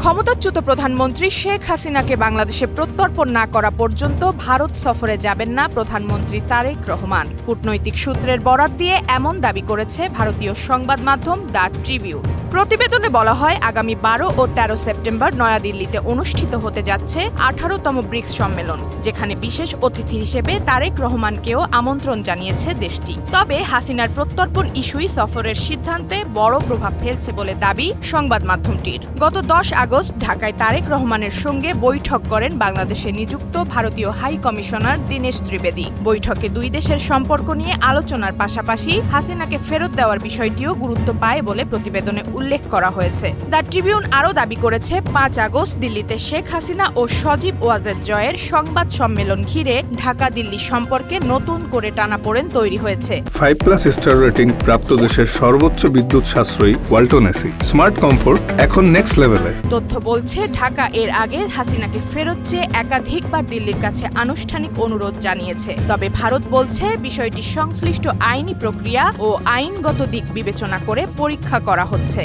ক্ষমতাচ্যুত প্রধানমন্ত্রী শেখ হাসিনাকে বাংলাদেশে প্রত্যর্পণ না করা পর্যন্ত ভারত সফরে যাবেন না প্রধানমন্ত্রী তারেক রহমান। কূটনৈতিক সূত্রের বরাত দিয়ে এমন দাবি করেছে ভারতীয় সংবাদ মাধ্যম দ্য ট্রিবিউন। প্রতিবেদনে বলা হয়, আগামী 12 ও 13 সেপ্টেম্বর নয়াদিল্লিতে অনুষ্ঠিত হতে যাচ্ছে 18তম ব্রিক্স সম্মেলন, যেখানে বিশেষ অতিথি হিসেবে তারেক রহমানকেও আমন্ত্রণ জানিয়েছে দেশটি। তবে হাসিনার প্রত্যর্পণ ইস্যুই সফরের সিদ্ধান্তে বড় প্রভাব ফেলছে বলে দাবি সংবাদ মাধ্যমটির। গত 10 আগস্ট ঢাকায় তারেক রহমানের সঙ্গে বৈঠক করেন বাংলাদেশে নিযুক্ত ভারতীয় হাই কমিশনার দীনেশ ত্রিবেদী। বৈঠকে দুই দেশের সম্পর্ক নিয়ে আলোচনার পাশাপাশি হাসিনাকে ফেরত দেওয়ার বিষয়টিও গুরুত্ব পায় বলে প্রতিবেদনে উল্লেখ করা হয়েছে। দ্য ট্রিবিউন আরও দাবি করেছে, 5 আগস্ট দিল্লিতে শেখ হাসিনা ও সজীব ওয়াজেদ জয়ের সংবাদ সম্মেলন ঘিরে ঢাকা দিল্লি সম্পর্কে নতুন করে টানাপোড়েন তৈরি হয়েছে। 5+ স্টার রেটিং প্রাপ্ত দেশের সর্বোচ্চ বিদ্যুৎ সাশ্রয়ী ওয়ালটন এসি স্মার্ট কমফোর্ট এখন নেক্সট লেভেলে। তথ্য বলছে, ঢাকা এর আগে হাসিনাকে ফেরত চেয়ে একাধিকবার দিল্লির কাছে আনুষ্ঠানিক অনুরোধ জানিয়েছে। তবে ভারত বলছে, বিষয়টি সংশ্লিষ্ট আইনি প্রক্রিয়া ও আইনগত দিক বিবেচনা করে পরীক্ষা করা হচ্ছে।